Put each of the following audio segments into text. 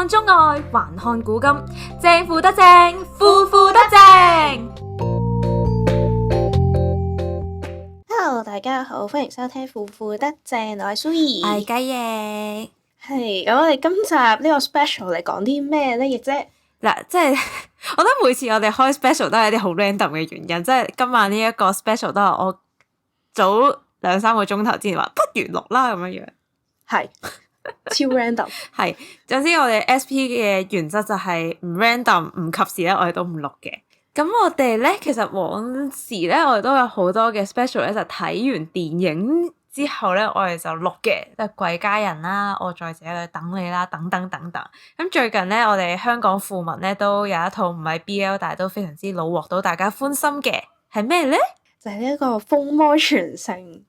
看中外，還看古今，正負得正，腐腐得正。Hello， 大家好，歡迎收聽腐腐得正，我係蘇怡，係雞翼。係咁，我哋今集呢個 special 嚟講啲咩呢？亦啫嗱，即係我覺得每次我哋開 special 都係一啲好 random 嘅原因，即係今晚呢一個 special 都係我早2-3個鐘頭之前話不如錄啦咁樣樣，係超 random。係總之我哋 SP 嘅原則就係唔 random 唔及時咧，我哋都唔錄嘅。咁我哋咧其實往時咧我哋都有好多嘅 special 咧，就睇完電影之後咧，我哋就錄嘅，即係貴家人啦，我在這裏等你啦，等等等等。咁最近咧，我哋香港腐民咧都有一套唔係 BL，但係都非常之虜獲到大家歡心嘅，係咩咧？就係呢一個風魔傳承，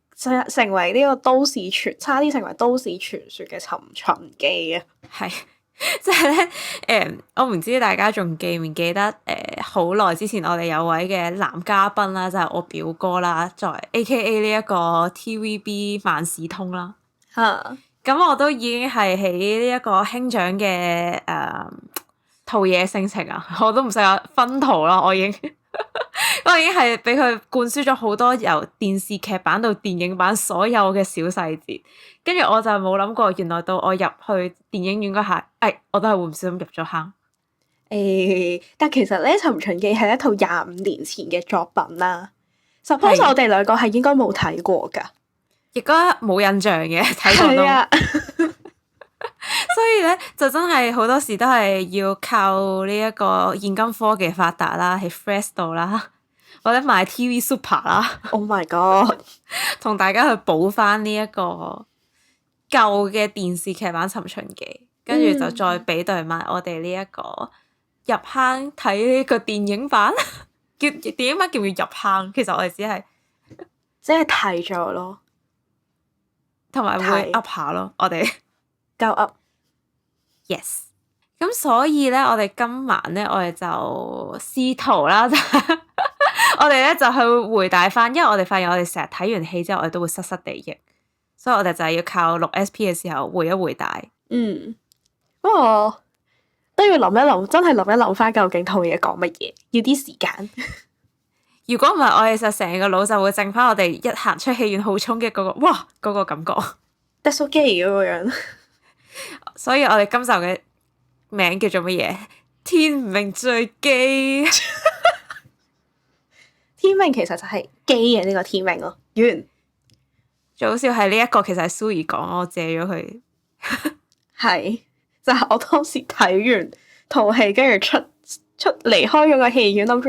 成為呢個都市傳，差啲成為都市傳說嘅《尋秦記》啊！係。即係咧，我唔知大家仲記唔記得好耐之前我哋有位嘅男嘉賓啦，就係我表哥啦，作為 AKA 呢一個 TVB 萬事通啦。咁我都已經係喺呢一個兄長嘅陶冶性情啊，我都唔使話薰陶啦，我已經係俾佢灌輸咗好多由電視劇版到電影版所有嘅小細節，跟住我就冇諗過，原來到我入去電影院嗰下，我都係會唔小心入咗坑。但其實咧《尋秦記》係一套25年前嘅作品啦。Suppose 我哋兩個係應該冇睇過㗎，亦都冇印象嘅睇過都。啊、所以咧就真係好多時都係要靠呢一個現今科技發達啦，喺 Flash 度啦，或者買 TV Super 啦。Oh my god！同大家去補翻呢一個舊嘅電視劇版《尋秦記》，跟住就再比對埋我哋呢一個入坑睇呢個電影版。電影版叫唔叫入坑？其實我哋只係睇咗咯，同埋會 up 下咯，我哋夠 up。Yes。咁所以咧，我哋今晚咧，我哋就試圖啦，我哋咧就去回帶翻，因為我哋發現我哋成日睇完戲之後，我哋都會失地憶，所以我哋就係要靠錄 SP 嘅時候回一回帶。不過都要諗一諗，真係諗一諗翻究竟套嘢講乜嘢，要啲時間。如果唔係，我哋就成個腦就會剩翻我哋一行出戲院好衝擊嗰個，哇嗰個感覺。That's so gay 嗰個樣。所以我哋今集嘅名叫做乜嘢？天命最基。天命其實就係基嘅呢個天命咯。完。最好笑係呢一個，其實係蘇怡講，我借咗佢。係，就係我當時睇完套戲，跟住出離開咗個戲院，諗住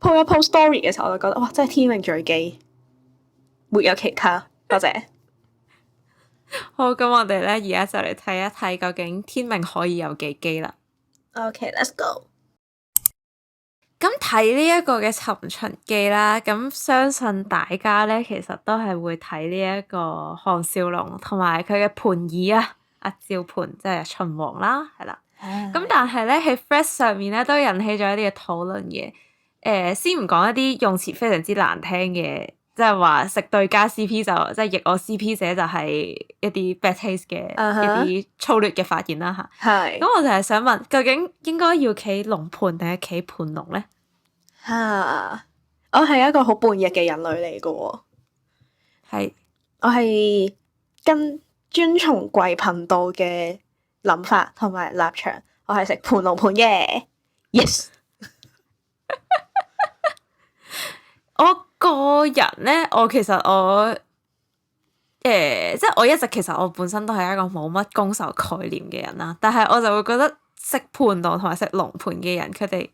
po 一 post story 嘅時候，我就覺得哇，真係天命最基，沒有其他。多謝。好，咁我哋咧而家就嚟睇一睇究竟天命可以有幾基啦。OK，let's go。咁睇呢一個嘅《尋秦記》啦，咁相信大家咧其實都係會睇呢一個項少龍同埋佢嘅盤兒啊，阿趙盤即係秦王啦，係啦。咁但係咧喺 Threads 上面咧都引起咗一啲嘅討論嘅。先唔講一啲用詞非常之難聽嘅，即係話食對家 CP 就即係逆我 CP 者就係一啲 bad taste 嘅一啲粗劣嘅發言啦嚇。係。咁我就係想問，究竟應該要企龍盤定係企盤龍咧？我係一個好叛逆嘅人類嚟嘅喎。係。我係遵從貴頻道嘅諗法同埋立場，我係食盤龍盤嘅。Yes。我個人咧，我其實即係我一直其實我本身都係一個冇乜攻受概念嘅人啦，但係我就會覺得食盤龍同埋食龍盤嘅人，佢哋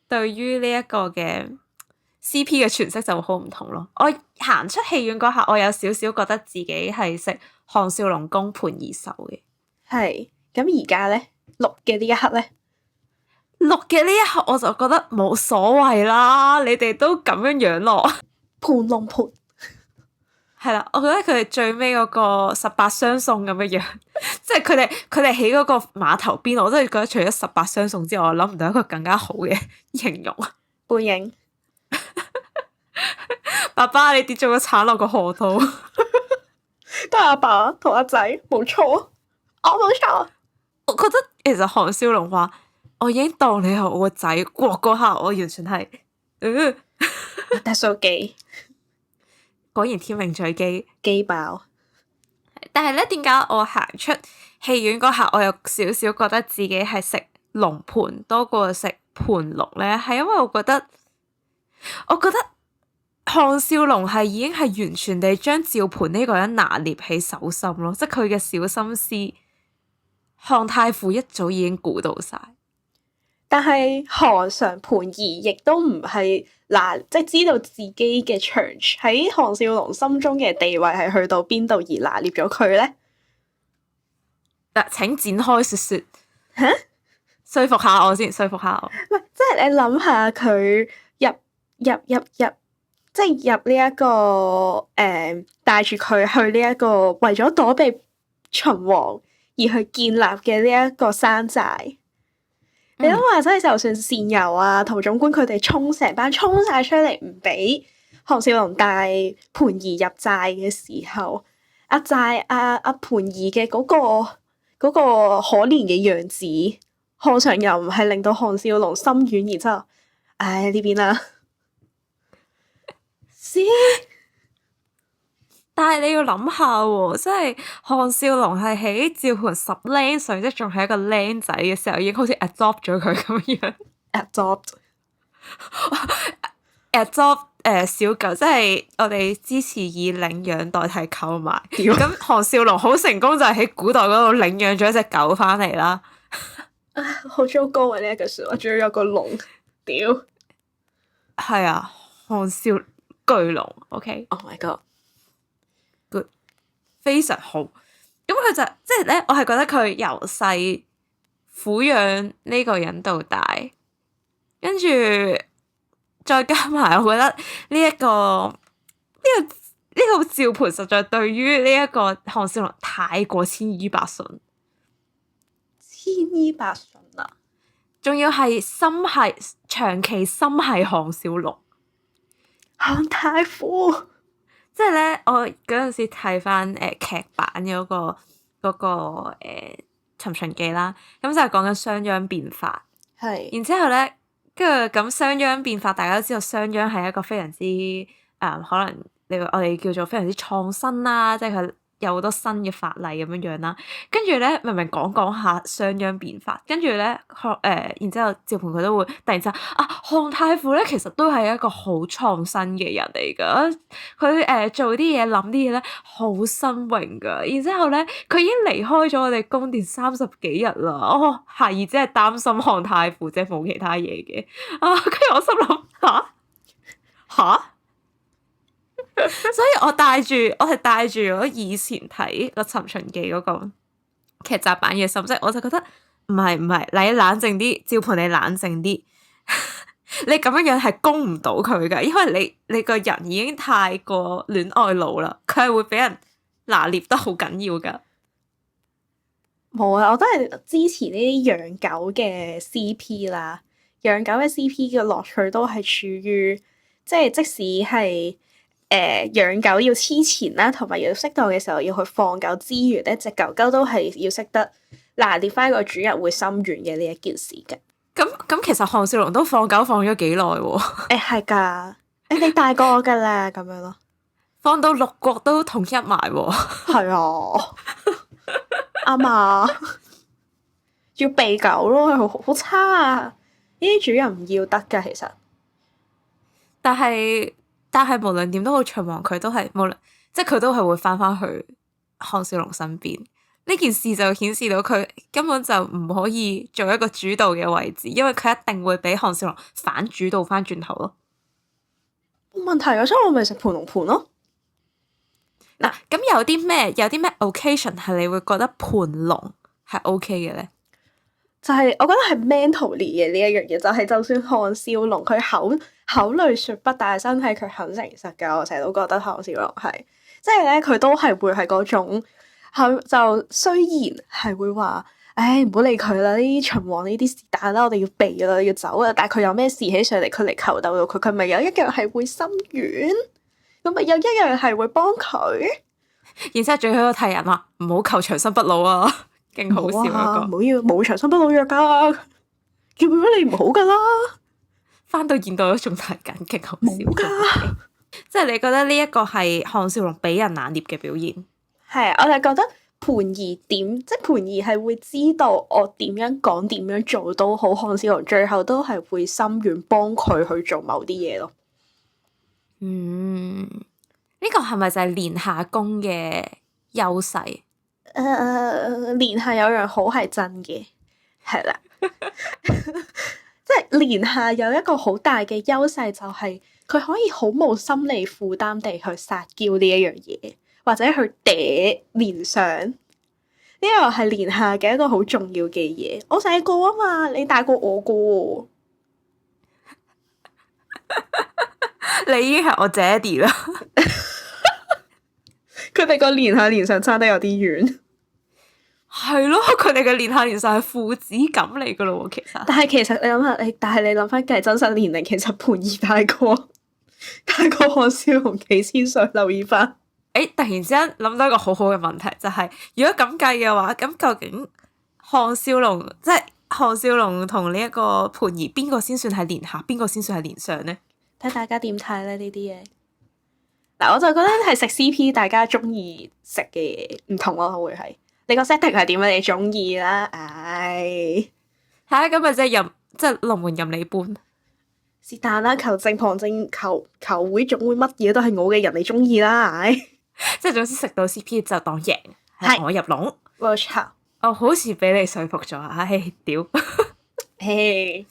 對於呢一個嘅 CP 嘅詮釋就會好唔同咯。我行出戲院嗰下，我有少少覺得自己係食項少龍攻盤兒受嘅。係。咁而家咧錄嘅呢一刻咧，錄嘅呢一刻我就覺得冇所謂啦，你哋都咁樣咯。盤龍盤。係啦，我覺得佢哋最尾嗰個18相送咁樣，即係佢哋喺嗰個碼頭邊，我真係覺得除咗18相送之外，我諗唔到一個更加好嘅形容。背影。爸爸，你跌咗個橙落個河度。都係阿爸同阿仔，冇錯。我冇錯。我覺得其實項少龍話我已經當你係我個仔，嗰下我完全係，That's so gay，果然天命最基。基爆。但係咧，點解我行出戲院嗰下，我有少少覺得自己係食龍盤多過食盤龍咧？係因為我覺得項少龍係已經係完全地將趙盤呢個人拿捏喺手心咯，即係佢嘅小心思，項太傅一早已經估到晒。但係項常盤兒亦都唔係即係知道自己嘅長處喺項少龍心中嘅地位係去到邊度而拿捏咗佢咧？嗱，請展開說說。嚇？說服下我先，說服下我。唔係，即係你諗下佢入，即係入呢一個帶住佢去呢一個為咗躲避秦王而去建立嘅呢一個山寨。你諗下，真係就算善柔啊、陶總管佢哋成班衝晒出嚟，唔俾項少龍帶盤兒入寨嘅時候，阿盤兒嘅嗰個可憐嘅樣子，何嘗又唔係令到項少龍心軟，然之後，唉呢邊啦。但係你要諗下喎，即係項少龍係喺趙盤10歲，即係仲係一個僆仔嘅時候，已經好似 adopt 咗佢咁樣。adopt 小狗，即係我哋支持以領養代替購買。咁項少龍好成功就係喺古代嗰度領養咗一隻狗翻嚟啦。好糟糕啊！呢一句說話，仲要有個龍，屌。係啊，項少巨龍 ，OK。Oh my god！非常好，咁佢就即係咧，我係覺得佢由細撫養呢個人到大，跟住再加埋，我覺得呢個趙盤實在對於呢一個項少龍太過千依百順，啊！仲要係長期心係項少龍，項太傅。即係咧，我嗰陣時睇翻劇版嗰個尋秦記啦，咁就係講緊商鞅變法。係。然之後咧，跟住咁商鞅變法，大家都知道商鞅係一個非常之可能我哋叫做非常之創新啦，即係佢有好多新嘅法例咁樣啦。跟住咧，明明講下商鞅變法，跟住咧然之後趙盤佢都會突然之間項太傅咧，其實都係一個好創新嘅人嚟㗎。佢做啲嘢諗啲嘢咧好新穎㗎。然之後咧，佢已經離開咗我哋宮殿30幾日啦。孩兒只係擔心項太傅，即係冇其他嘢嘅。跟住我心諗吓？所以我係帶住我以前睇個《尋秦記》嗰個劇集版嘅心跡，我就覺得唔係，你冷靜啲，趙盤你冷靜啲，你咁樣係攻唔到佢噶，因為你個人已經太過戀愛腦啦，佢係會俾人拿捏得好緊要噶。冇啊，我都係支持呢啲養狗嘅 CP 啦，養狗嘅 CP 嘅樂趣都係處於即使係。養狗要黐纏啦，同埋要適當嘅時候要去放狗之餘咧，隻狗狗都係要識得拿捏翻個主人會心軟嘅呢一件事嘅。咁其實項少龍都放狗放咗幾耐喎？係噶，你大過我噶啦，咁樣咯，放到6國都統一埋喎。係啊，啱啊，要避狗咯，好差啊！呢啲主人唔要得噶，其實。但係無論點都好，秦王佢都係無論，即係佢都係會翻去項少龍身邊。呢件事就顯示到佢根本就唔可以做一個主導嘅位置，因為佢一定會俾項少龍反主導翻轉頭咯。冇問題啊，所以我咪食盤龍盤咯。嗱，咁有啲咩 occasion 係你會覺得盤龍係 OK 嘅咧？就係我覺得係 mentally 嘅呢一樣嘢，就算項少龍佢口裏說不，但係身體佢很誠實㗎。我成日都覺得項少龍係，即係咧佢都係會係嗰種，就雖然係會話，唉唔好理佢啦，呢啲秦王呢啲是但啦，我哋要避啦，要走啦。但係佢有咩事起上嚟，佢嚟求鬥到佢咪有一樣係會心軟，咁咪有一樣係會幫佢。然之後最後一個替人話唔好求長生不老啊！勁好笑嗰個。冇長生不老藥噶，叫咗你唔好噶啦。翻到現代都仲睇緊，勁好笑。冇㗎即係你覺得呢一個係項少龍俾人拿捏嘅表現？係，我就覺得盤兒點，即係盤兒係會知道我點樣講點樣做都好，項少龍最後都係會心軟幫佢去做某啲嘢咯。呢個係咪就係連下功嘅優勢？連下有樣好係真嘅，係啦，即係連下有一個好大嘅優勢，就係佢可以好冇心理負擔地去撒嬌呢一樣嘢，或者去嗲連上，呢個係連下嘅一個好重要嘅嘢。我細個啊嘛，你大過我個喎。你已經係我姐哋啦。佢哋個連下連上差得有啲遠，係咯，佢哋嘅連下連上係父子感嚟噶咯喎，其實。但係其實你諗下，但係你諗翻計真實年齡，其實盤兒大過項少龍幾千歲，留意翻。突然之間諗到一個好好嘅問題，就係如果咁計嘅話，咁究竟項少龍即係項少龍同呢一個盤兒，邊個先算係連下，邊個先算係連上呢？睇大家點睇咧呢啲嘢。嗱，我就覺得係食 CP，大家中意食嘅嘢唔同咯，會係你個 setting 係點樣，你中意啦。唉，嚇咁咪即係任即係龍門任你搬，是但啦，球證旁證球會總會乜嘢都係我嘅人，你中意啦。唉，即係總之食到 CP 就當贏，係同我入籠。冇錯。我好似俾你說服咗，唉屌！嘿，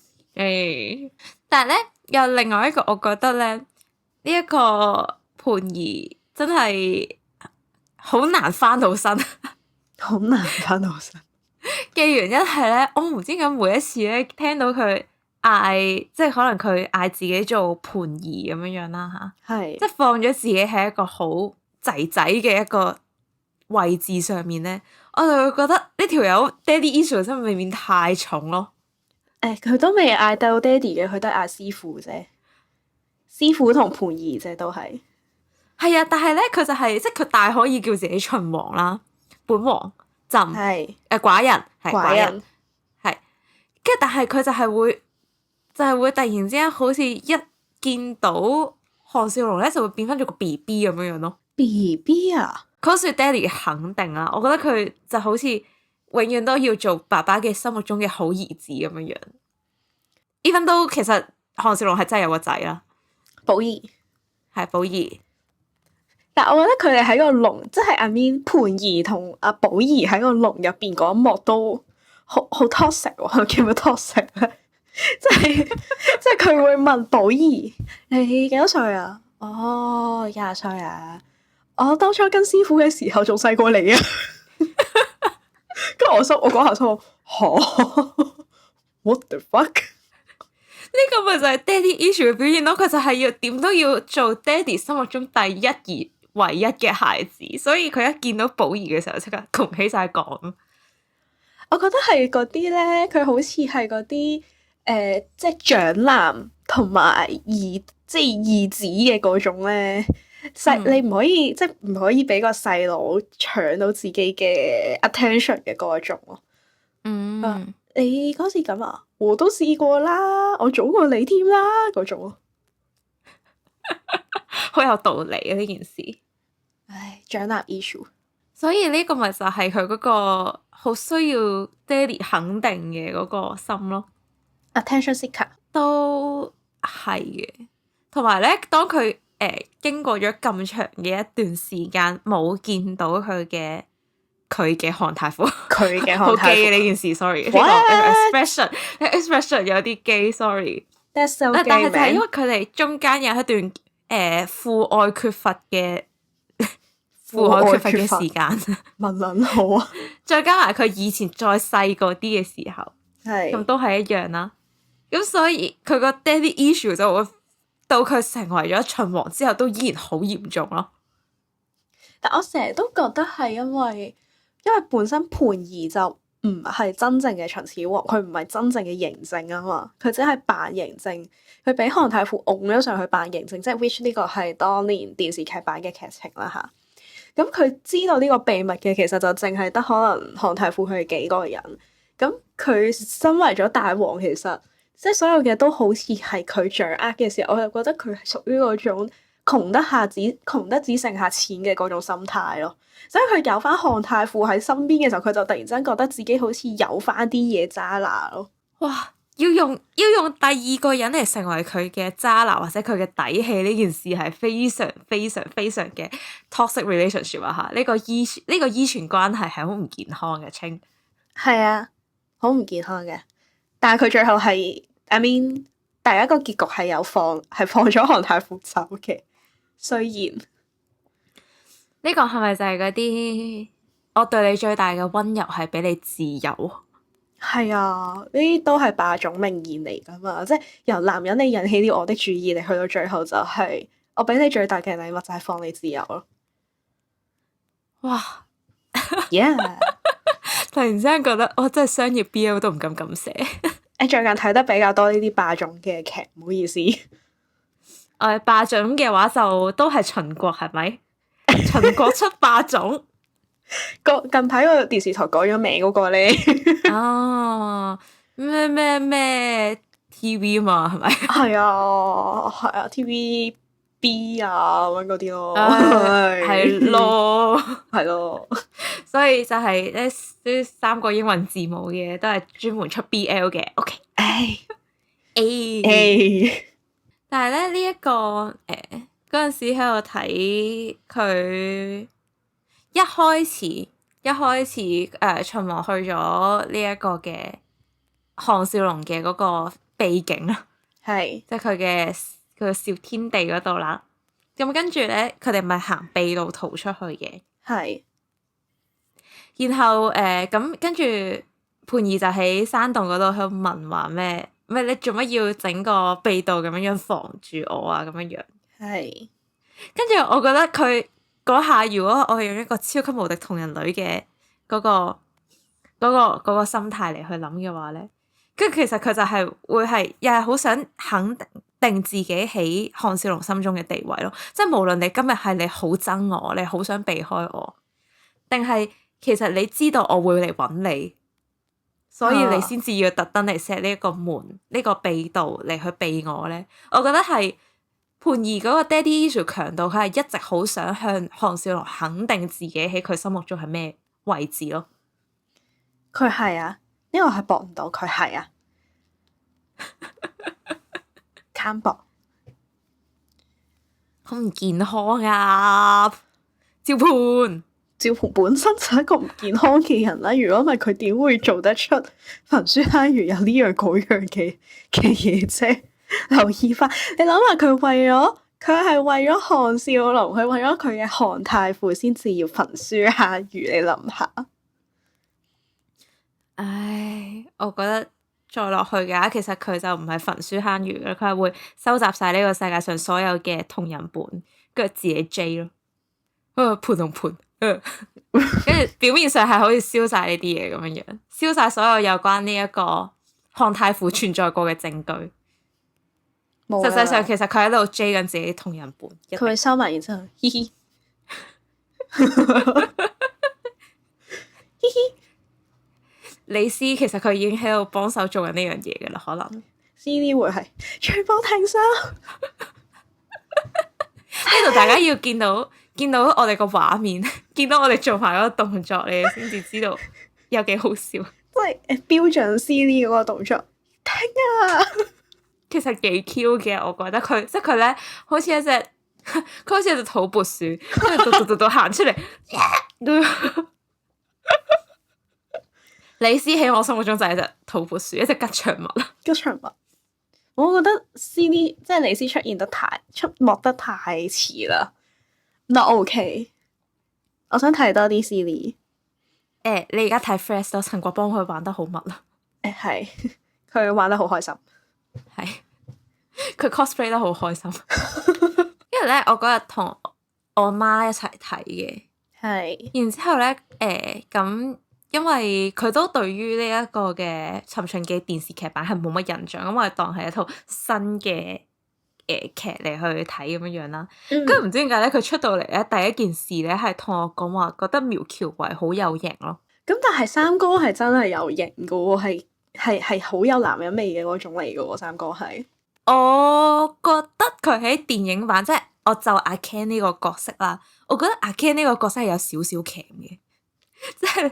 但係咧，有另外一個，我覺得咧，呢一個盤兒真係好難翻到身好難翻到身嘅原因係咧，我唔知點解每一次咧聽到佢嗌，即係可能佢嗌自己做盤兒咁樣樣啦嚇，係即係放咗自己喺一個好仔仔嘅一個位置上面咧，我就會覺得呢條友爹哋 issue 真係未免太重咯。佢都未嗌到爹哋嘅，佢都係嗌師傅啫。師傅同盤兒啫，都係。係啊，但係咧，佢就係、即係佢大可以叫自己秦王啦、本王、朕、係寡人，係寡人，係。跟住，但係佢就係會突然之間好似一見到項少龍咧，就會變翻咗個 BB 咁樣樣咯。BB 啊，佢好似爹哋嘅肯定啦，我覺得佢就好似永遠都要做爸爸嘅心目中嘅好兒子咁樣樣。even 都其實項少龍係真係有個仔啦，寶兒。係寶兒。但我覺得佢哋喺個籠，即係 I mean 盤兒同阿寶兒喺個籠入邊嗰一幕都好 toxic 喎，叫唔叫 toxic 咧？即係佢會問寶兒：你幾多歲啊？哦，20歲啊！我當初跟師傅嘅時候仲細過你啊！跟住我嗰下心諗嚇 what the fuck？呢個咪就係爹哋 issue 嘅表現咯，佢就係要點都要做爹哋心目中第一而唯一嘅孩子，所以佢一見到寶兒嘅時候，即刻窮起晒講。我覺得係嗰啲咧，佢好似係嗰啲即係長男同埋兒子嘅嗰種咧，你唔可以即係唔可以俾個細佬搶到自己嘅 attention 嘅嗰種咯。你嗰時咁啊，我都試過啦，我早過你添啦，嗰種咯。好有道理啊！呢件事，唉，長男 issue，所以呢個咪就係佢嗰個好需要爹哋肯定嘅嗰個心咯。attention seeker 都係嘅，同埋咧，當佢經過咗咁長嘅一段時間冇見到佢嘅項太傅，佢嘅好項太傅基呢件事，sorry，呢個 expression 有啲基，sorry。 That's so 但係就係因 gay 為佢哋中間有一段父愛缺乏嘅時間，文撚好啊，再加埋佢以前再細個啲嘅時候，咁係都係一樣啦。咁所以佢個 daddy issue 就會到佢成為咗秦王之後，都依然好嚴重咯。但我成日都覺得係因為本身盤兒就唔係真正嘅秦始皇，佢唔係真正嘅嬴政啊嘛，佢只係扮嬴政，佢俾項太傅拱咗上去扮嬴政，即係 which 呢個係當年電視劇版嘅劇情啦吓。咁佢知道呢個秘密嘅，其實就淨係得可能韓太傅佢哋幾個人。咁佢身為咗大王，其實即係所有嘅都好似係佢掌握嘅時候，我就覺得佢係屬於嗰種窮得只剩下錢嘅嗰種心態咯。所以佢有翻韓太傅喺身邊嘅時候，佢就突然之間覺得自己好似有翻啲嘢揸拿咯。哇！要用第二個人嚟成為佢嘅渣男或者佢嘅底氣，呢件事係非常非常非常嘅 toxic relationship 啊！嚇，呢個依存關係係好唔健康嘅，稱係啊，好唔健康嘅。但係佢最後係 I mean 第一個結局係放咗韓太傅走嘅，雖然呢個係咪就係嗰啲我對你最大嘅温柔係俾你自由？係啊，呢啲都係霸總名言嚟噶嘛，即係由男人你引起了我的注意力，去到最後就係我俾你最大嘅禮物就係放你自由咯。哇 Yeah 突然之間覺得我真係商業 BL 都唔敢咁寫。誒，最近睇得比較多呢啲霸總嘅劇，唔好意思。霸總嘅話就都係秦國係咪？秦國出霸總。近排個電視台改咗名嗰個咧，哦，咩 TV 嘛係咪？係啊 TVB 啊咁樣嗰啲咯，係咯，係咯，所以就係呢三個英文字母嘅都係專門出 BL 嘅。OK，唉，但係咧呢一個嗰陣時喺度睇佢。一開始秦王去咗呢一個嘅項少龍嘅嗰個秘境啊，係即係佢嘅小天地嗰度啦。咁跟住咧，佢哋咪行秘路逃出去嘅。係。然後咁跟住盤兒就喺山洞嗰度喺度問話咩？你做乜要整個秘道咁樣防住我啊？咁樣樣。係。跟住我覺得佢。嗰下，如果我係用一個超級無敵同人女嘅嗰個心態嚟去諗嘅話咧，跟住其實佢就係會係又係好想肯定自己喺項少龍心中嘅地位咯。即係無論你今日係你好憎我，你好想避開我，定係其實你知道我會嚟揾你，所以你先至要特登嚟 set 呢一個門呢個秘道嚟去避我咧。我覺得係。盤兒嗰個 daddy issue 強度，佢係一直好想向項少龍肯定自己喺佢心目中係咩位置咯。佢係啊，呢個係駁唔到，佢係啊，攤駁，好唔健康啊！趙盤本身就係一個唔健康嘅人啦。如果唔係，佢點會做得出焚書坑儒有呢樣嗰樣嘅嘢啫？留意翻，你諗下佢係為咗項少龍，佢為咗佢嘅韓太傅先至要焚書坑儒，你諗下。唉，我覺得再落去嘅話，其實佢就唔係焚書坑儒嘅，佢係會收集晒呢個世界上所有嘅同人本，跟住自己 J 咯。盤同盤，跟住表面上係好似燒晒呢啲嘢咁樣樣，燒晒所有有關呢一個項太傅存在過嘅證據。實際上，其實佢喺度追緊自己同人本，佢會收埋，然之後，嘻嘻，嘻嘻。李斯其實佢已經喺度幫手做緊呢樣嘢嘅啦，可能 CD 會係全部停手。呢度大家要見到我哋個畫面，見到我哋做埋嗰個動作，你先至知道有幾好笑。即係標準 CD 嗰個動作，停啊！其實幾 Q 嘅，我覺得佢即係佢咧，好似一隻佢好似一隻土撥鼠，跟住度行出嚟。李斯喺我心目中就係一隻土撥鼠，一隻吉祥物。吉祥物，我覺得 CD 即係李斯出幕得太遲啦。Not OK，我想睇多啲 CD。你而家睇 Fresh 咯，陳國邦佢玩得好密啦。係，佢玩得好開心。係，佢 cosplay 得好開心。因為咧，我嗰日同我媽一齊睇嘅。係。然之後咧，咁因為佢都對於呢一個嘅《尋秦記》電視劇版係冇乜印象，咁我哋當係一套新嘅劇嚟去睇咁樣樣啦。嗯跟住唔知點解咧，佢出到嚟咧，第一件事咧係同我講話，覺得苗僑偉好有型咯。咁但係三哥係真係有型嘅喎，係好有男人味嘅嗰種嚟嘅喎，三哥係。我覺得佢喺電影版，即係我就阿 Ken 呢個角色啦，我覺得阿 Ken 呢個角色係有少少鉗嘅，即係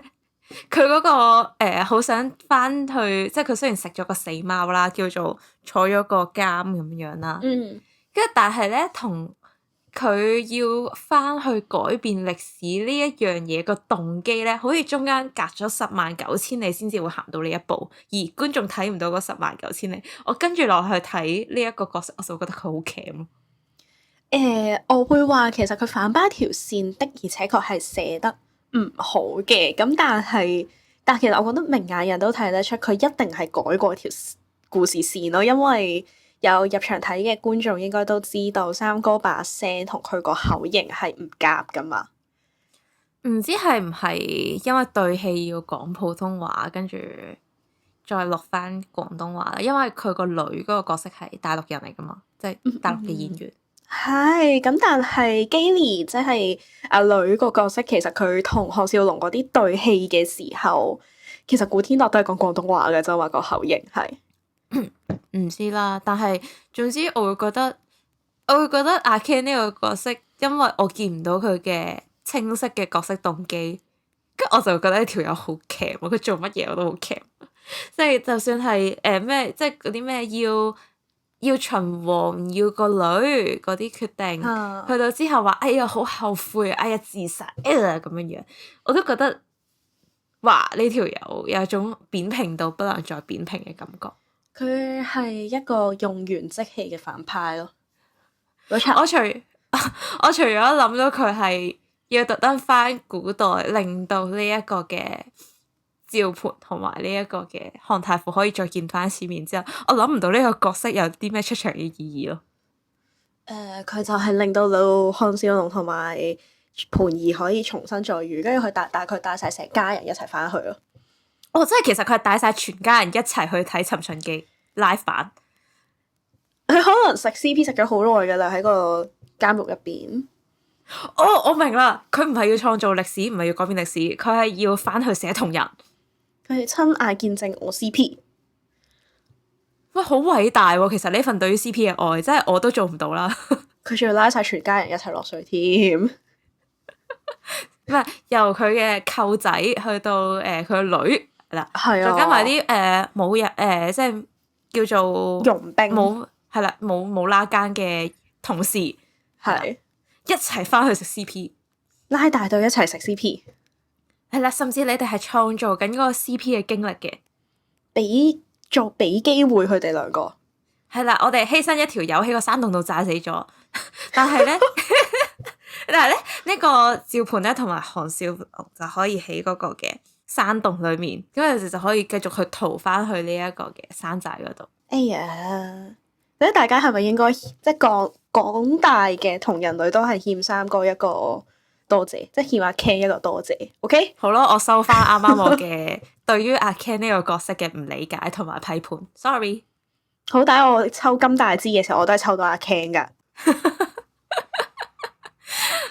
佢嗰個好想翻去，即係佢雖然食咗個死貓啦，叫做坐咗個監咁樣啦，嗯，跟住但係咧同佢要翻去改變歷史呢一樣嘢個動機咧，好似中間隔咗109000里先至會行到呢一步，而觀眾睇唔到嗰109000里。我跟住落去睇呢一個角色，我就覺得佢好鉗咯。我會話其實佢反派條線的而且確係寫得唔好嘅，咁但其實我覺得明眼人都睇得出佢一定係改過條故事線咯，因為有入場睇嘅觀眾應該都知道三哥把聲同佢個口型係唔夾噶嘛。唔知係唔係因為對戲要講普通話，跟住再錄翻廣東話啦？因為佢個女嗰個角色係大陸人嚟噶嘛，即係大陸嘅演員。係咁，但係 Gally 即係阿女個角色，其實佢同項少龍嗰啲對戲嘅時候，其實古天樂都係講廣東話嘅啫嘛，個口型係。唔知啦，但係總之我會覺得阿 Ken 呢個角色，因為我見唔到佢嘅清晰嘅角色動機，跟住我就覺得呢條友好鉗，佢做乜嘢我都好鉗，即係就算係咩，即係嗰啲咩要秦王要個女嗰啲決定，去到之後話哎呀好後悔，哎呀自殺咁樣樣，我都覺得哇呢條友有種扁平到不能再扁平嘅感覺。佢係一個用完即棄嘅反派咯。我除咗諗到佢係要特登翻古代，令到呢一個嘅趙盤同埋呢一個嘅漢太傅可以再見翻一次面之後，我諗唔到呢個角色有啲咩出場嘅意義咯。佢就係令到老項少龍同埋盤兒可以重新再遇，跟住佢帶晒成家人一齊翻去咯。哦，即係其實佢係帶晒全家人一齊去睇《尋秦記》live 版。佢可能食 CP 食咗好耐噶啦，喺個監獄入邊。哦，我明啦，佢唔係要創造歷史，唔係要改變歷史，佢係要翻去寫同人。佢係親眼見證我 CP。喂，好偉大喎！其實呢份對於 CP 嘅愛，真係我都做唔到啦。佢仲要拉晒全家人一齊落水添。唔係由佢嘅舅仔去到佢個女嗱，係啊，再加埋啲冇人即係叫做傭兵，冇係啦，冇拉更嘅同事係一齊翻去食 CP，拉大隊一齊食 CP，係啦，甚至你哋係創造緊嗰個 CP 嘅經歷嘅，俾機會佢哋兩個。係啦，我哋犧牲一條友喺個山洞度炸死咗，但係咧。但係咧，呢個趙盤咧同埋項少龍就可以喺嗰個嘅山洞裏面，咁佢哋就可以繼續去逃翻去呢一個嘅山寨嗰度。哎呀，咁大家係咪應該即係廣大嘅同人類都係欠三哥一個多謝，即係欠阿 Ken 一個多謝。OK，好咯，我收翻啱啱我嘅對於阿 Ken 呢個角色嘅唔理解同埋批判。Sorry，好歹我抽金大支嘅時候，我都係抽到阿 Ken 噶。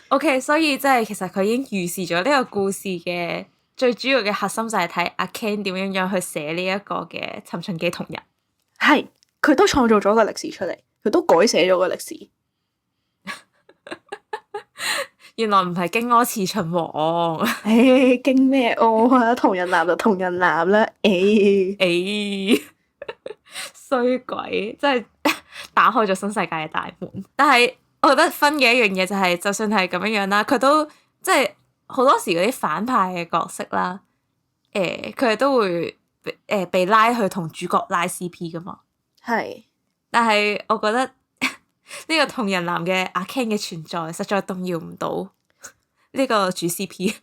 OK，所以即係其實佢已經預示咗呢個故事嘅最主要嘅核心就係睇阿 Ken 點樣去寫呢一個嘅《尋秦記》同人。係，佢都創造咗個歷史出嚟，佢都改寫咗個歷史。原來唔係荊軻刺秦王。誒，經咩柯啊？同人男就同人男啦。誒，衰鬼，真係打開咗新世界嘅大門。但係我覺得分嘅一樣嘢就係，就算係咁樣樣啦，佢都即係好多時嗰啲反派嘅角色啦，佢哋都會被拉去同主角拉 CP 噶嘛。係，但係我覺得呢個同人男嘅阿 Ken 嘅存在，實在動搖唔到呢個主 CP。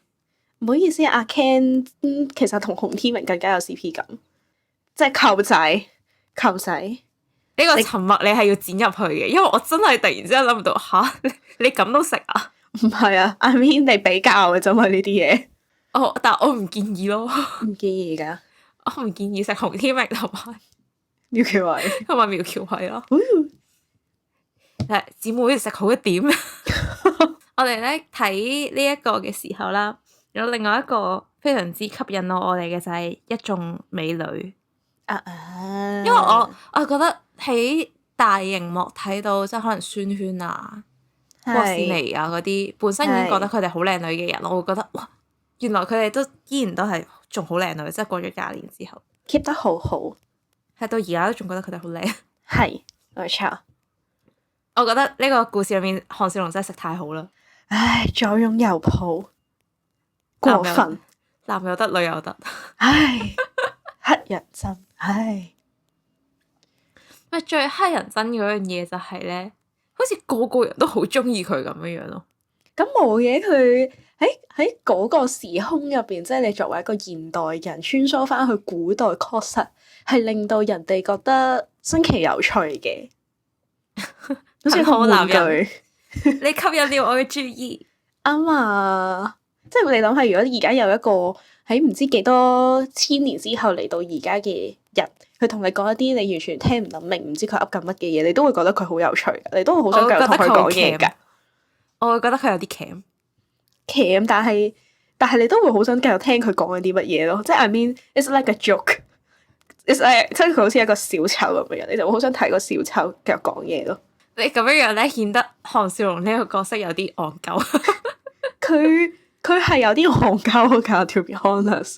唔好意思，阿 Ken 其實同洪天明更加有 CP 感，即係舅仔。呢個沉默你係要剪入去嘅，因為我真係突然之間諗唔到吓，你咁都食啊？唔係啊，I mean 你比較嘅啫嘛呢啲嘢。哦，但係我唔建議咯，唔建議㗎。我唔建議食洪天明同埋苗僑偉苗僑偉咯。姊妹食好一點。我哋咧睇呢一個嘅時候啦，有另外一個非常之吸引到我哋嘅就係一眾美女。因為我覺得喺大熒幕睇到即係可能宣萱啊、郭羨妮啊嗰啲，本身已經覺得佢哋好靚女嘅人，我會覺得哇，原來佢哋都依然都係仲好靚女，即係過咗廿年之後 keep 得好好，係到而家都仲覺得佢哋好靚。係冇錯。我覺得呢個故事裏面項少龍真係食太好啦。唉，左擁右抱，過分，男又得，女又得。唉，黑人憎，唉。咪最黑人憎嗰樣嘢就係咧，好似個個人都好中意佢咁樣樣咯。咁冇嘢，佢喺嗰個時空入邊，即係你作為一個現代人穿梭翻去古代，確實係令到人哋覺得新奇有趣嘅，好似好玩具。你吸引了我嘅注意。啱啊！即係你諗下，如果而家有一個喺唔知幾多千年之後嚟到而家嘅人，佢同你講一啲你完全聽唔諗明，唔知佢噏緊乜嘅嘢，你都會覺得佢好有趣㗎，你都會好想繼續同佢講嘢㗎。我會覺得佢有啲鉗，但係你都會好想繼續聽佢講緊啲乜嘢咯。即係 I mean it's like a joke，it's like 即係佢好似一個小丑咁嘅人，你就會好想睇個小丑繼續講嘢咯。你咁樣咧，顯得項少龍呢個角色有啲戇鳩。佢係有啲戇鳩㗎，to be honest。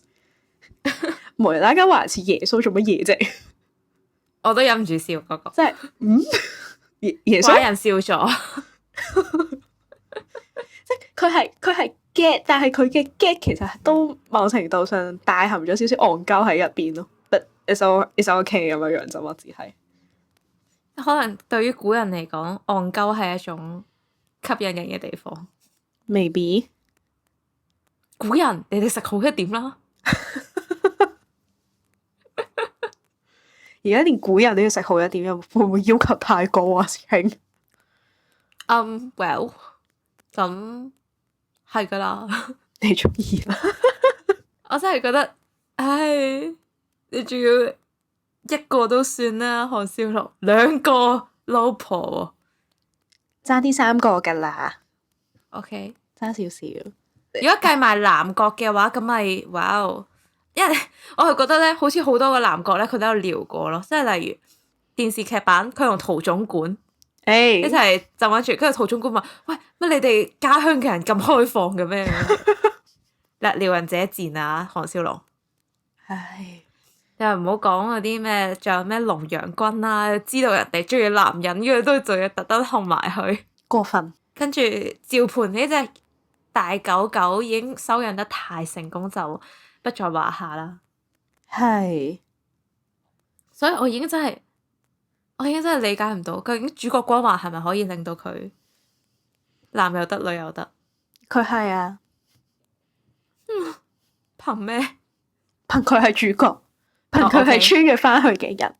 無啦啦話似耶穌做乜嘢啫？我都忍唔住笑嗰個。即係耶穌寡人笑咗。即係佢係 get， 但係佢嘅 get 其實都某程度上帶含咗少少戇鳩喺入邊咯。But it's okay 咁樣啫嘛，只係。可能對於古人嚟講，戇鳩係一種吸引人嘅地方。Maybe 古人，你哋食好一點啦。而家連古人都要食好一點，會唔會要求太高啊，師兄？Well， 咁係噶啦。你中意啦。我真係覺得，唉，你仲要一個都算啦，項少龍2個老婆喎，爭啲3個噶啦。OK， 爭少少。如果計埋男角嘅話，咁咪哇！因為我係覺得咧，好似好多個男角咧，佢都有聊過咯。即係例如電視劇版，佢同陶總管一齊就揾住，跟住陶總管話：喂，乜你哋家鄉嘅人咁開放嘅咩？嗱，撩人者賤啊，項少龍。唉，又唔好講嗰啲咩，仲有咩龍陽君啊，知道人哋中意男人，跟住都仲要特登控埋去，過分。跟住趙盤呢隻大狗狗已經收養得太成功，就不在話下啦。係，所以我已經真係理解唔到，究竟主角光環係咪可以令到佢男又得，女又得？佢係啊。憑咩？憑佢係主角，憑佢係穿越翻去嘅人。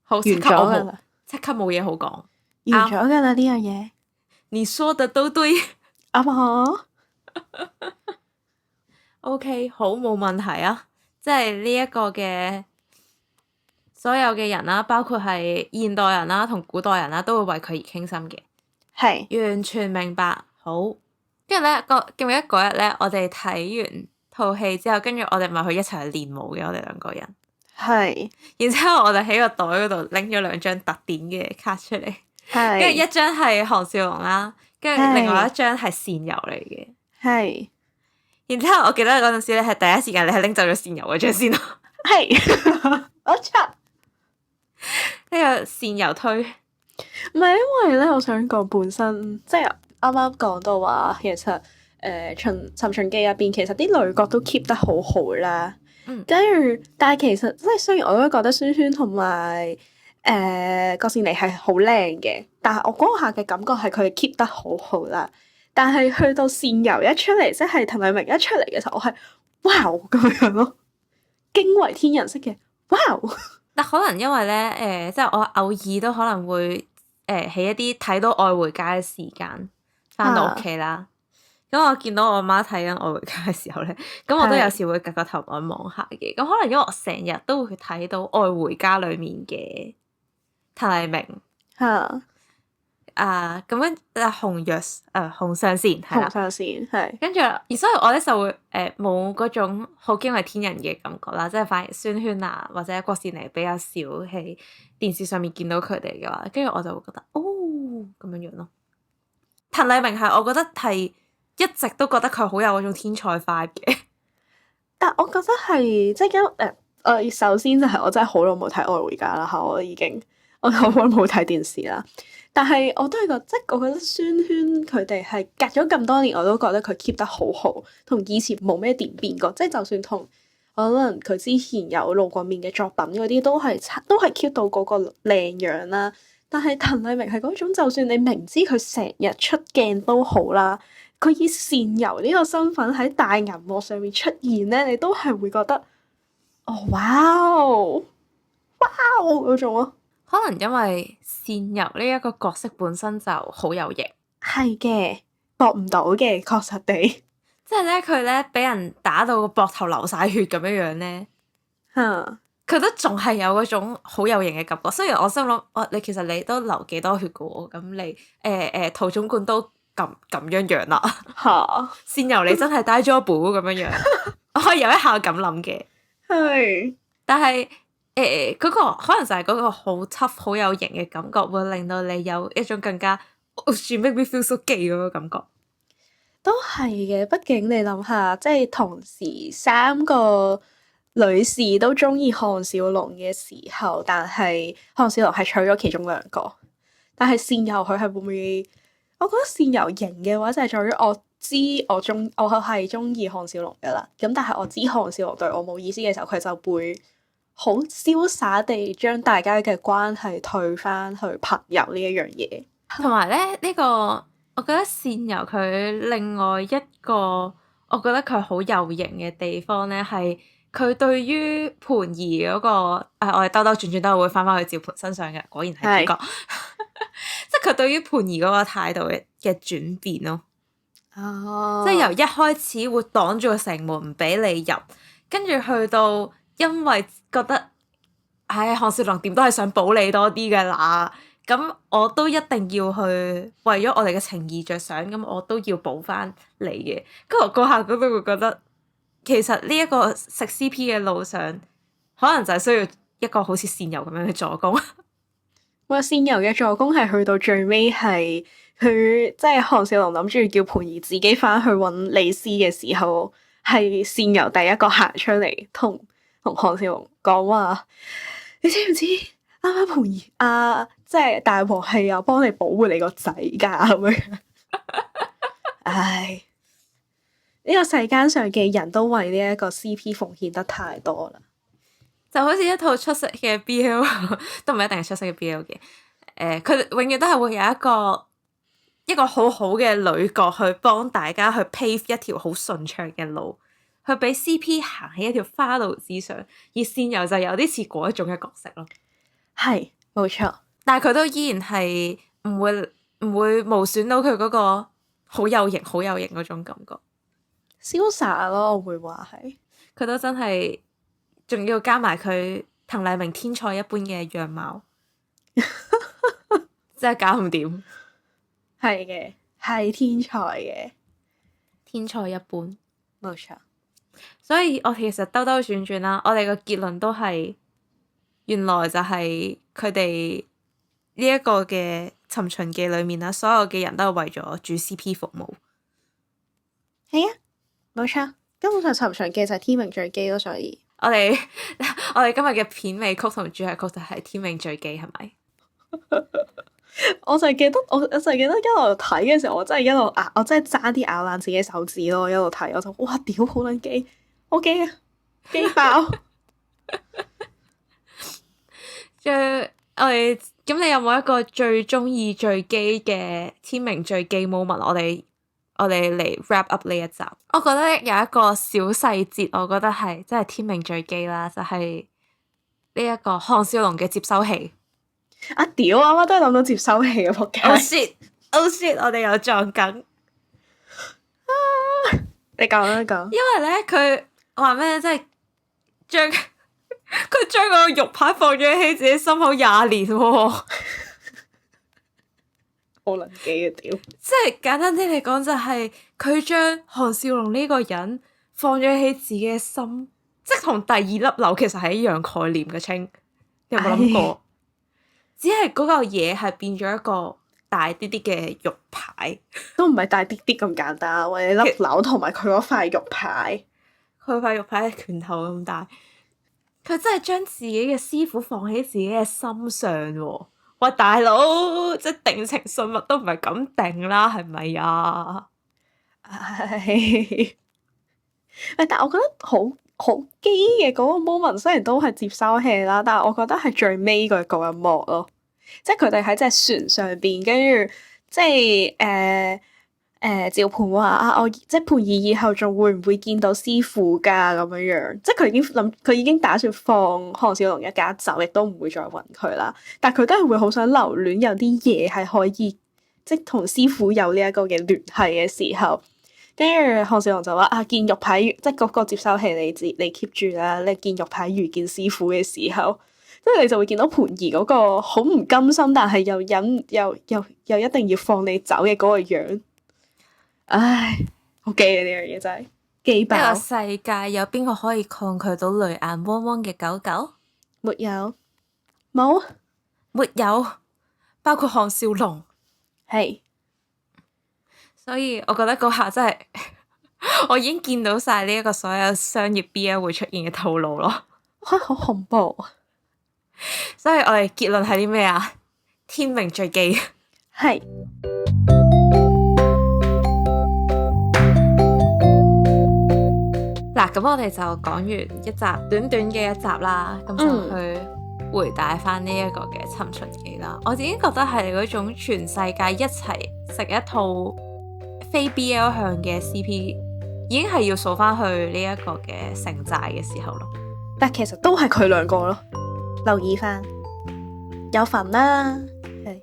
好，完咗噶啦，即刻冇嘢好講。完咗噶啦呢樣嘢。你說得都對。啱啊。OK， 好，冇問題啊！即係呢一個嘅所有嘅人啦，包括係現代人啦同古代人啦，都會為佢而傾心嘅。係。完全明白。好，跟住咧記唔記得嗰日咧，我哋睇完套戲之後，跟住我哋咪去一齊去練舞嘅，我哋2個人。係。然之後我哋喺個袋嗰度拎咗2張特典嘅卡出嚟，跟住一張係項少龍啦，跟住另外一張係倩柔嚟嘅。係。然之後我記得嗰陣時咧，係第一時間你係拎走咗倩柔嗰張先咯。係。我錯。呢個倩柔推。唔係因為咧，我想講本身即係啱啱講到話，其實尋秦記入邊其實啲女角都 keep 得好好啦。跟住，但係其實即係雖然我都覺得宣萱同埋郭羨妮係好靚嘅，但係我嗰下嘅感覺係佢哋 keep 得好好啦。但係去到倩柔一出嚟，即係滕麗名一出嚟嘅時候，我係哇咁樣咯，驚為天人式嘅哇！但可能因為咧即係我偶爾都可能會喺一啲睇到愛回家嘅時間翻到屋企啦。咁我見到我媽睇緊愛回家嘅時候咧，咁我都有時會夾個頭望下嘅。咁可能因為我成日都會睇到愛回家裡面嘅滕麗名。咁樣紅上線係啦，紅上線係。跟住所以我咧就會冇嗰種好驚為天人嘅感覺啦，即係反而孫軒啊或者郭羨妮比較少喺電視上面見到佢哋嘅話，跟住我就會覺得咁樣樣咯。滕麗名係我覺得係一直都覺得佢好有嗰種天才 vibe 嘅。但我覺得係即係首先就係我真係好耐冇睇《愛回家》啦嚇，我好耐冇睇電視啦。但係我都係即係我覺得孫軒佢哋係隔咗咁多年，我都覺得佢 keep 得好好，同以前冇咩點變過。即係就算同可能佢之前有露過面嘅作品嗰啲，都係 keep 到嗰個靚樣啦。但係滕麗名係嗰種，就算你明知佢成日出鏡都好啦，佢以倩柔呢個身份喺大銀幕上面出現咧，你都係會覺得哇嗰種咯。可能因為倩柔呢一個角色本身就好有型，係嘅，搏唔到嘅，確實地。即係咧佢咧俾人打到個膊頭流晒血咁樣樣咧，佢都仲係有嗰種好有型嘅感覺。雖然我心諗，你其實你都流幾多血噶喎，咁你陶總管都咁樣樣啦。倩柔你真係帶咗寶咁樣樣，我可以有一下咁諗嘅。係，但係嗰個可能就係嗰個好 tough 好有型嘅感覺，會令到你有一種更加 she make me feel so gay 嗰個感覺。都係嘅。畢竟你諗下，即係同時三個女士都中意項少龍嘅時候，但係項少龍係娶咗其中兩個，但係倩柔佢係會唔會？我覺得倩柔型嘅話就係在於我知我係中意項少龍噶啦，咁但係我知項少龍對我冇意思嘅時候，佢就會好瀟灑地將大家嘅關係退翻去朋友呢一樣嘢。同埋咧呢個，我覺得倩柔佢另外一個，我覺得佢好有型嘅地方咧，係佢對於盤兒嗰個，我哋兜兜轉轉都係會翻返去趙盤身上嘅，果然係主角。即係佢對於盤兒嗰個態度嘅轉變咯。即係由一開始會擋住個城門唔俾你入，跟住去到因為覺得，項少龍點都係想保你多啲嘅啦，咁我都一定要去為咗我哋嘅情義着想，咁我都要保翻你嘅。跟住我嗰下都會覺得，其實呢一個食 CP 嘅路上，可能就係需要一個好似倩柔咁樣嘅助攻。哇！倩柔嘅助攻係去到最尾係佢，即係項少龍諗住叫盤兒自己翻去揾李斯嘅時候，係倩柔第一個行出嚟同項少龍講話：你知唔知啱啱盤兒即係大王係有幫你保護你個仔㗎咁樣。唉，呢個世間上嘅人都為呢一個 CP 奉獻得太多啦。就好似一套出色嘅 BL 都唔一定係出色嘅 BL 嘅，佢永遠都係會有一個好好嘅女角去幫大家去 pave 一條好順暢嘅路，去俾 CP 行喺一條花路之上，而倩柔就有啲似嗰一種嘅角色咯。係，冇錯，但係佢都依然係唔會無損到佢嗰個好有型嗰種感覺，瀟灑咯，我會話係。佢都真係。仲要加埋佢滕麗名天才一般嘅樣貌，真係搞唔掂。係嘅，係天才嘅，天才一般，冇錯。所以我其實兜兜轉轉啦，我哋個結論都係原來就係佢哋呢一個嘅尋秦記裏面啦，所有嘅人都係為咗主 CP 服務。係啊，冇錯，根本上尋秦記就係天命最基咯，所以。我哋今日嘅片尾曲同主題曲就係天命最基，係咪？我就係記得一路睇嘅時候，我真係一路我真係爭啲咬爛自己手指咯，一路睇我就哇屌好撚基，好基啊，基爆！咁你有冇一個最中意最基嘅天命最基 moment？我哋嚟 wrap up 呢一集。我覺得有一個小細節，我覺得係真係天命最基啦，就係呢一個項少龍嘅接收器。屌，我啱啱都係諗到接收器啊！仆街。Oh shit！我哋又撞緊。你講啦，講。因為咧，佢話咩？即係佢將個玉牌放咗喺自己心口20年喎。好能記嘅屌，即係簡單啲嚟講，就係佢將韓少龍呢個人放咗喺自己嘅心，即係同第二粒紐其實係一樣概念嘅稱。你有冇諗過？只係嗰嚿嘢係變咗一個大啲啲嘅肉牌，都唔係大啲啲咁簡單，或者粒紐同埋佢嗰塊肉牌，佢塊肉牌係拳頭咁大，佢真係將自己嘅師傅放喺自己嘅心上喎。喂，大佬，即係定情信物都唔係咁定啦，係咪啊？唉，但係我覺得好基嘅嗰個 moment，雖然都係接收器啦，但係我覺得係最尾嗰一幕咯，即係佢哋喺隻船上邊，跟住即係趙盤話啊，我即係盤兒以後仲會唔會見到師傅㗎咁樣樣？即係佢已經打算放韓少龍一家走，亦都唔會再揾佢啦。但係佢都係會好想留戀有啲嘢係可以即係同師傅有呢一個嘅聯繫嘅時候，跟住韓少龍就話啊，見肉牌即係嗰個接收器你 keep 住啦。你見肉牌遇見師傅嘅時候，即係你就會見到盤兒嗰個好唔甘心，但係又忍又一定要放你走嘅嗰個樣。唉，好記啊！呢樣嘢真係記爆。呢個世界有邊個可以抗拒到淚眼汪汪嘅狗狗？沒有，冇，沒有，包括韓少龍。係，所以我覺得嗰下真係，我已經見到晒呢一個所有商業 BL 會出現嘅套路咯。哇，好恐怖！所以我哋結論係啲咩啊？天命最基。係。嗱，咁我哋就講完一集短短嘅一集啦，咁就去回帶翻呢一個嘅尋秦記啦。我自己覺得係嗰種全世界一齊食一套非 BL 向嘅 CP，已經係要數翻去呢一個嘅城寨嘅時候咯。但其實都係佢兩個咯，留意翻有份啦。係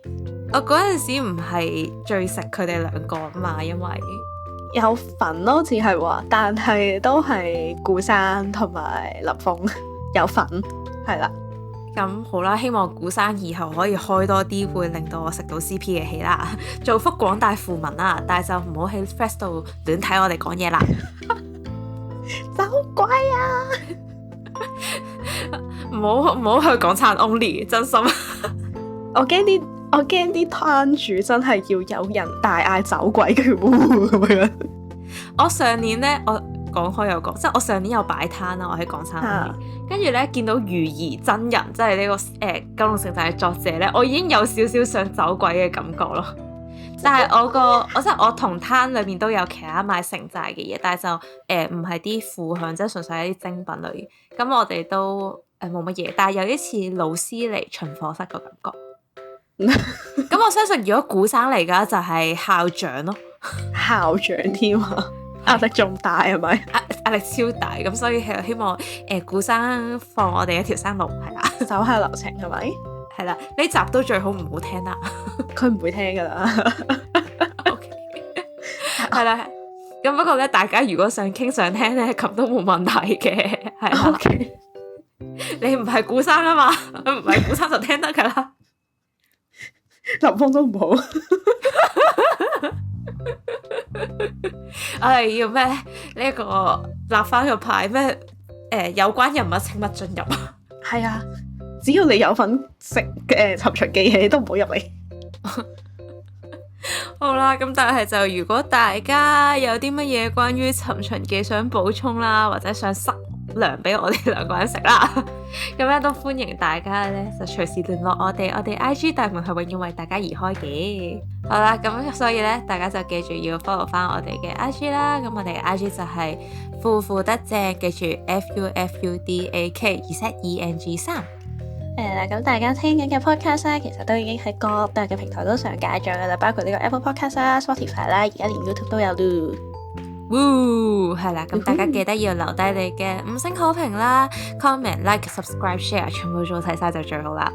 我嗰陣時唔係最食佢哋兩個啊嘛，因為有份咯，只係話，但係都係顧生同埋林峰有份，係啦。咁好啦，希望顧生以後可以開多啲會令到我食到 CP 嘅戲啦，造福廣大富民啦，但係就唔好喺 Threads 度亂睇我哋講嘢啦。走鬼啊！唔好去港產 only， 真心。我驚啲攤主真係要有人大嗌走鬼，跟住咁樣。我上年咧，我講開又講，即係我上年有擺攤啦，我喺港產 only，跟住咧見到如兒真人，即係呢個九龍城寨嘅作者咧，我已經有少少想走鬼嘅感覺咯。但係我即係我同攤裏面都有其他賣城寨嘅嘢，但係就唔係啲副向，即係純粹係啲精品類。咁我哋都冇乜嘢，但係有啲似老師嚟巡課室個感覺。咁我相信如果古生嚟嘅就係校長咯，校長添啊，壓力仲大係咪？壓力超大，咁所以係希望古生放我哋一條生路，係啦，手下留情係咪？係啦，呢集都最好唔好聽啦，佢唔會聽噶啦。OK，係啦，咁不過咧，大家如果想傾想聽咧，咁都冇問題嘅，係啦。OK，你唔係古生啊嘛，唔係古生就聽得噶啦。林峰都唔好。我哋要咩？呢一個立翻個牌咩？有關人物請勿進入。係啊，只要你有份食尋秦記嘅，你都唔好入嚟。好啦，咁但係就如果大家有啲乜嘢關於尋秦記想補充啦，或者想塞糧俾我哋兩個人食啦，咁咧都歡迎大家咧就隨時聯絡我哋IG 大門係永遠為大家而開嘅。好啦，咁所以咧大家就記住要 follow 翻我哋嘅 IG 啦。咁我哋嘅 IG 就係腐得正，記住 FUFUDAK2ZENG3。咁大家聽緊嘅 podcast 咧，其實都已經喺各大嘅平台都上架咗噶啦，包括呢個 Apple Podcast 啦、Spotify 啦，而家連 YouTube 都有咯。係啦，咁大家記得要留低你嘅5星好評啦，comment、like、subscribe、share， 全部做齊晒就最好啦。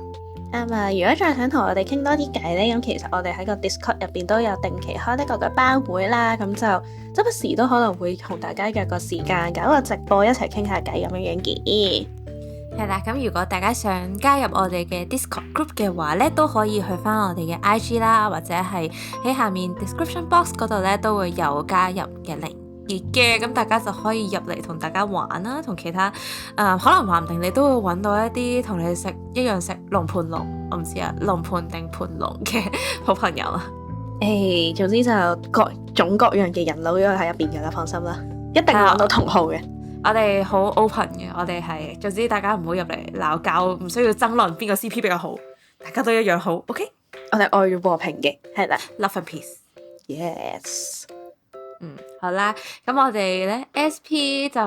啱啊！如果再想同我哋傾多啲偈咧，咁其實我哋喺個 Discord 入邊都有定期開呢個嘅班會啦，咁就周不時都可能會同大家約個時間搞個直播一齊傾下偈咁樣嘅。係啦，咁如果大家想加入我哋嘅 Discord group 嘅話咧，都可以去翻我哋嘅 IG 啦，或者係喺下面 description box 嗰度咧都會有加入嘅連結嘅，咁大家就可以入嚟同大家玩啦，同其他可能話唔定你都會揾到一啲同你一樣食龍盤龍，我唔知啊，龍盤定盤龍嘅好朋友啊。總之就各種各樣嘅人都喺入邊嘅啦，放心啦，一定揾到同好嘅。我哋好 open 嘅，我哋係，總之大家唔好入嚟鬧交，唔需要爭論邊個 CP 比較好，大家都一樣好，OK？ 我哋愛與和平嘅，係啦 ，Love and peace。 Yes。好啦，咁我哋咧 SP 就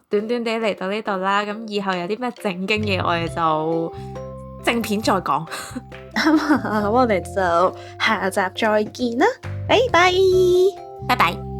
短短地嚟到呢度啦，咁以後有啲咩正經嘢，我哋就正片再講。咁我哋就下集再見啦，拜拜，拜拜。